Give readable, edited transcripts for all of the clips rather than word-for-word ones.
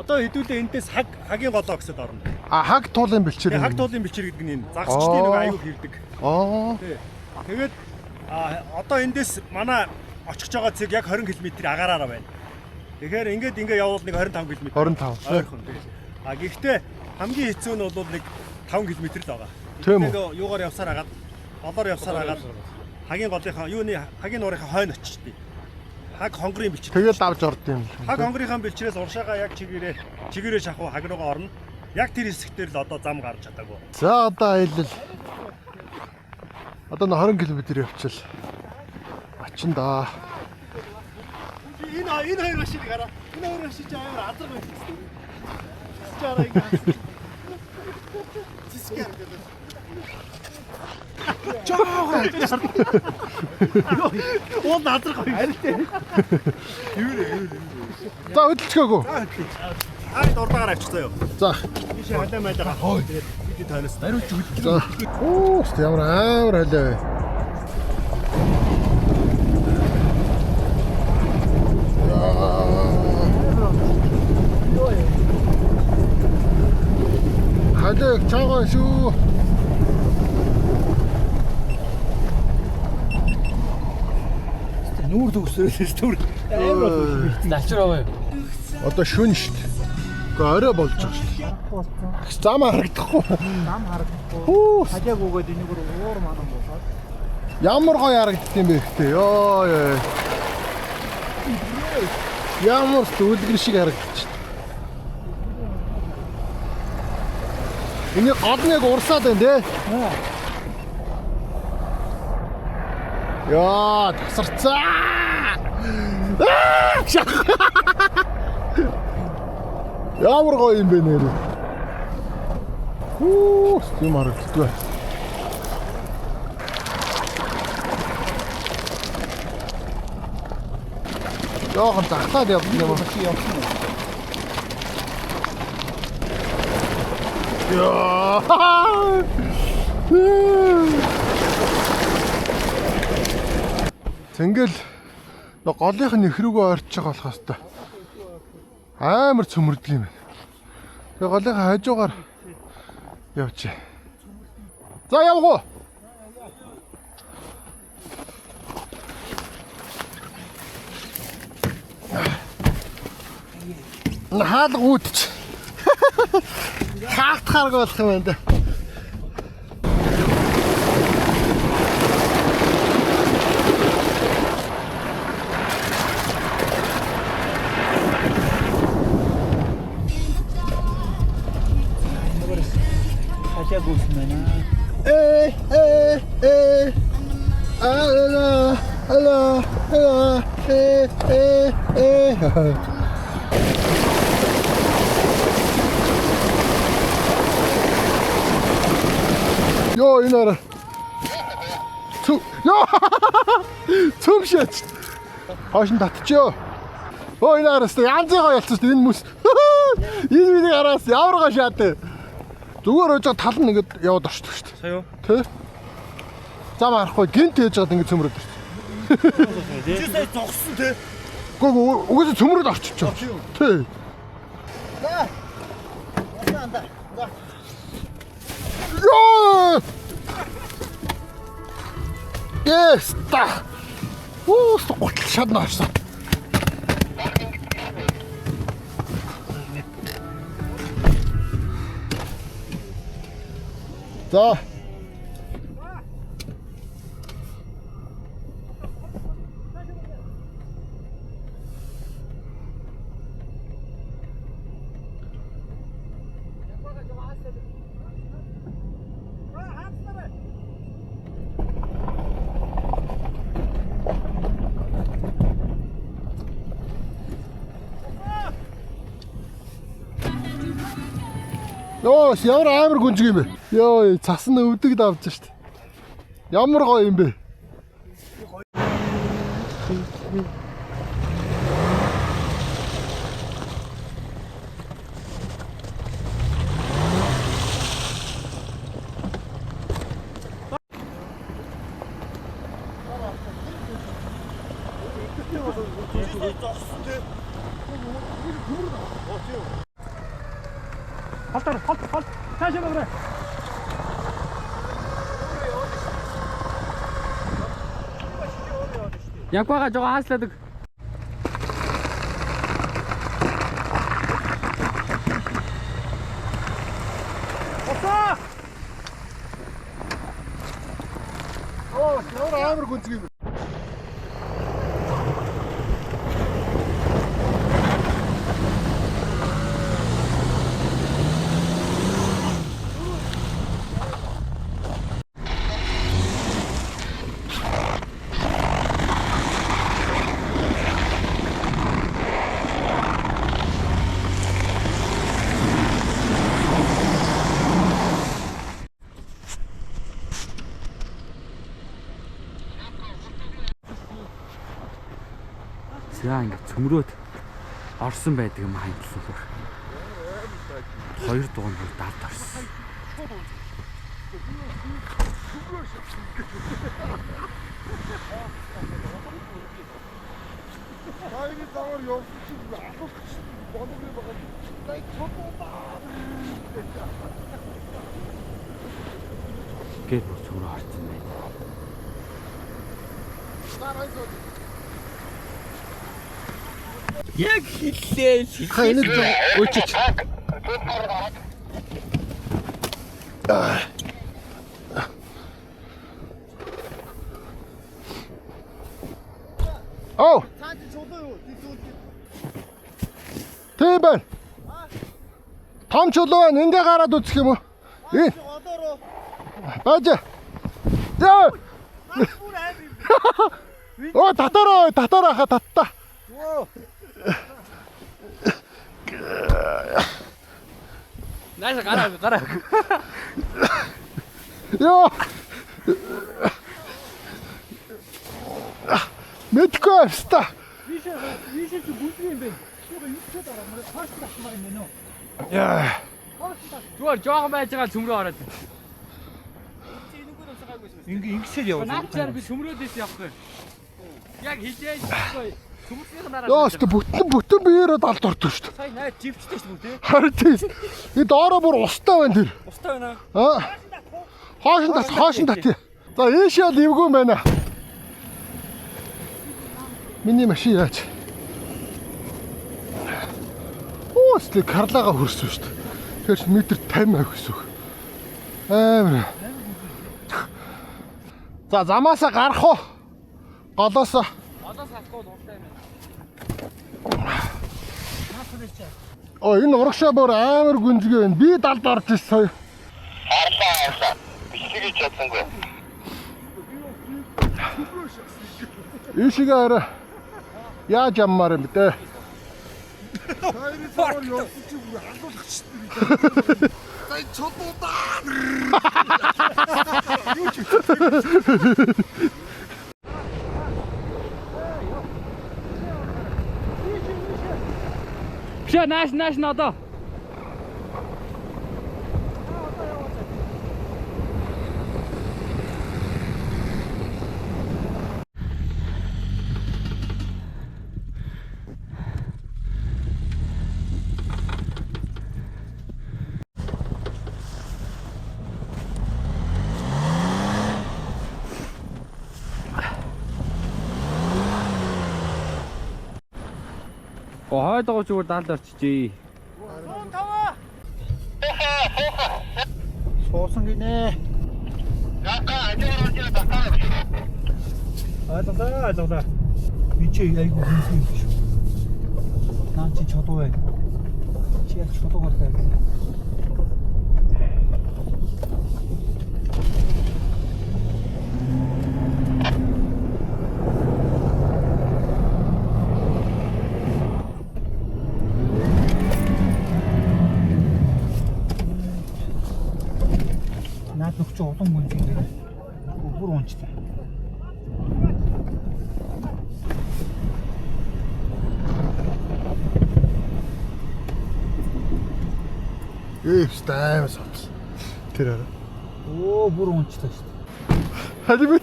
Одоо хэдүүлээ эндээс хагийн голоо гэсэд орно. Хаг туулын бэлчээр. Хаг туулын бэлчээр гэдэг нь энэ загсчдын нэг аюул хийдэг. Тэгээд одоо эндээс манай очих жоо цэг яг 20 км агаараараа байна. Тэгэхээр ингээд явбал нэг 25 км. 25. Ойрхон. Гэхдээ хамгийн хэцүү нь бол нэг 5 км л байгаа. Тэгээд юугаар явсаар агаад, голоор явсаар агаад хагийн голынхаа хагийн нуурынхаа хойно очичдээ. Хаг хонгорын бэлчээр. Тэгээд авч орд юм. Хаг хонгорынхаа бэлчрээс уршаага яг чигээрээ шахуу хаг руугаа орно. Яг тэр хэсэгтэр л одоо зам гарч чадаагүй. За одоо аялал. Одоо 20 км явчихвал очин да. Энэ хоёр машиныг хараа. Энэ хоёр машин ч амар азар байх гэсэн. Чараа ингэ. Зискэр гэдэг. Чаага. Оо азар гоё. За хөдөлцгөөгөө. Дурдаагаар авчихсан юу. За. Ийш халаа майлаа. Тэгээд бид тойноос даруйч хөдөлгөө. За. Ямар амар халаа вэ. Халаа чагаа шүү. Нүүр төгсөрөөс түр амар Залчраа юу? Одоо шүн шүү дээ. Гэхдээ орой болж байгаа шүү дээ. Зам харагдахгүй. Зам харагдахгүй. Хажааг өгөөд энийг уур манан болоод. Ямар гоё харагддаг юм бэ гэхдээ. Йоо. Ямар үлгэр шиг харагдчих. Энэ гадныг урсаад байна те. Яа, тасарцаа. Ямар гоё юм бэ нэр. Тийм харагддаг. Яахан захтаад явсан юм уу? Яа. Тэнгэл голынх нь их рүүгээ ойрч байгаа болохоос та амар цөмөрдөг юм байна. Тэгээ голынхаа хажуугаар явчих. За явгоо. Хаалга үүдч. Хаалтхаарг болох юм байна да. Хажааг үснэ. Йоо энэ арай. Цөм шаач. Хошин татчихё. Оо энэ араас янзын гоё болчихсон шүү дээ энэ мөс. Энэ миний араас ямар гоё шаатай. Зүгээр өж тал нь ингээд яваад орчдөг шүү дээ. Сая юу? Тэ? Зам харахгүй гинт хийж байгаад ингээд цөмрөөд орчих. Чи сая зогссон те. Гүг угаасаа цөмрөөд орчихчоо. Тэ. За. Анда. За. Ёо! Yes, та. Гутал шадна орсон. За. Ёо, ямар амар гүнжиг юм бэ? Ёо, цас нь өвдөг давж штт. Ямар гоё юм бэ? Хол. Цаашаа байгаарай. Яг байгаа жоо хааслаадаг. Оса! Оо, ямар амар гүнзгий. За ингэ цөмрөөд орсон байдаг юм хандлалаар. Хоёр дугуйн бүр дард орсон. Хайрын завар явсан чинь ахах боловгүй байгаа. Дай чодоо. Гээд бүр цөмрөө орсон байна. Яг хиллээ. Хайныг өчөж. Оо. Цаад чулуу юу? Тийм байна. Том чулуу байна. Ингээ гараад үзэх юм уу? Энэ. Одоороо. Бааж. Яа. Бүр аим. Оо, татараа ха татта. Оо. Нааш гараа. Йоо. Мэдгүй авста. Вишээ чи бүлгүй юм бэ? Шуга юуч дараа мөр фаст тахмаар юм байна уу? Яа. Зүгээр жоохон байж байгаа цөмрөө ороод. Ингэсэл яваа. Наачаар би цөмрөөдөөс явахгүй. Яг хижээж байхгүй. Цөмрөхийн дараа. Яа, өстө бүтэн биеэрээ далд ордог шүү дээ. Сая найд живчтэй шүү дээ. Харин тийм. Энэ доороо бүр устай байна тэр. Устай байна. Аа. Хоошин тат. За, ийшээ л эвгүй байна. Миний машин яаж? Оо, өстө карлага хөрсөн шүү дээ. Тэгэхээр ч метр 50 авах гэсэн үг. Амар. За, замаасаа гарах уу? Голоосоо. Одоос хатгүй дуртай юм. Оо, энэ урагшаа бүр амар гүнзгий байна. Би далд орж ис сая. Арсаа. Бишгийг чадсангүй. Ийшээ арай. Яаж яммаар юм бэ? Хайрын завар явсан чинь бүр халуулагч шүү. Дай чодоо даа. Юу ч. Пшаа нааш надаа. Хойдоо зүгээр далд орчихжээ. Суусан гинэ. Ойлголоо. Би чи айгу хүнсэн юм шүү. Наа чи чодоо бай. Чи яг чодоогоор бай. Наад нөхч улам гүнзгий гэнэ. Бүр унцтай. Стайм савс. Тэр аа. Оо, бүр унцтай шүү дээ. Хали би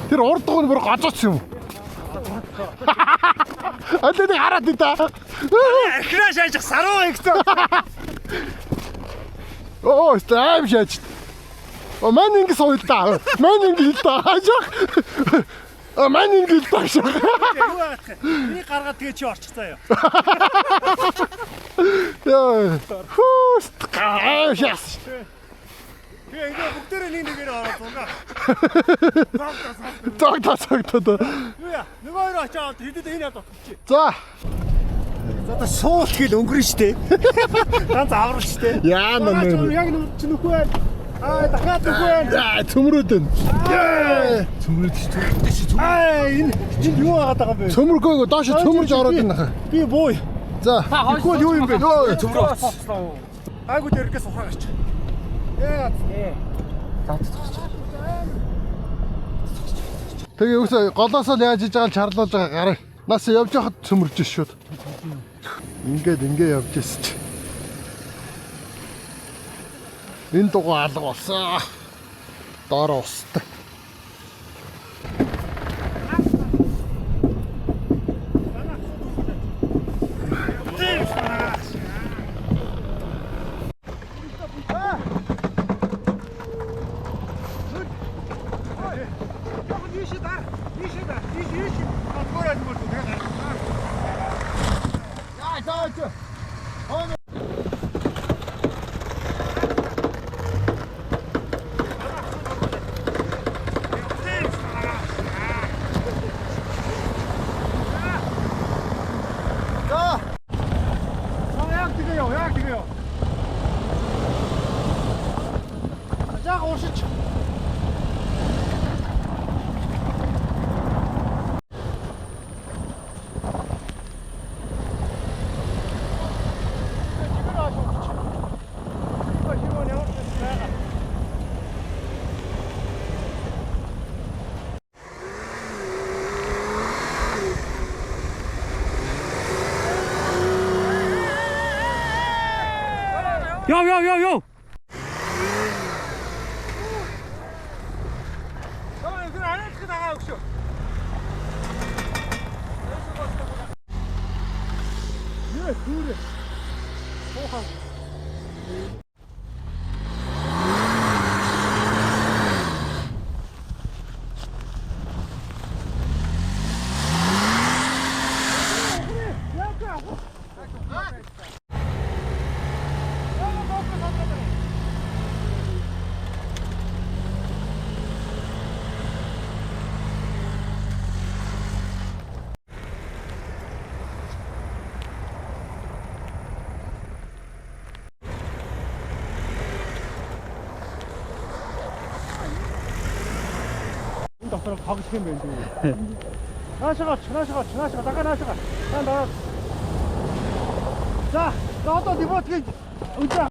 тэр урд дугуй бүр гажууцсан юм уу? Аль нэг хараад дий та. Архираа шаажих саруу ихтэй. Оо, аим шаач. Мань ингэ соёл та. Мань ингэ л та. Хажаах. Мань ингэ л та. Юу яагаад вэ? Миний гаргаад тэгээ чи орчих заяа. Яа. Хүүст. Яас. Тэгээ ингээ бүгдээрээ нэгээр ороод зунгаа. Цогтоо. Юу яа? Нөгөө хоёр очоод хэдэд энэ яд утчих. За. За одоо суул гэл өнгөрөн штэ. Ганц аврал штэ. Яа нэ. Яг нүд чи нөхөө байна. Аа дахиад нөхөө байна. Яа, цөмрөөд байна. Яа. Цөмрөөд шүү. Аа энэ юу яагаад байгаа юм бэ? Цөмөргөө доош цөмөрж ороод байна хаа. Би боо. За. Тэгвэл юу юм бэ? Цөмрөө болчихсон. Айгуу дээрээс ухаа гарч. Яа. Тэгээ юусаа голоос л яаж иж байгаа чарлуулж байгаа гараа. Нас явж байхад цөмөрж шүүд. Ингээд явж ирсэн чи. Энэ дугаа алга болсон. Доор устдаг. Яг тэгеё. За уушиж. Yo. Давай энэ арай их дагаа өгшөө. Юу дүүрээ. Хоохоо. доктор багш юм байна дүү. Наашаа дагаа наашаа. За одоо диботгийн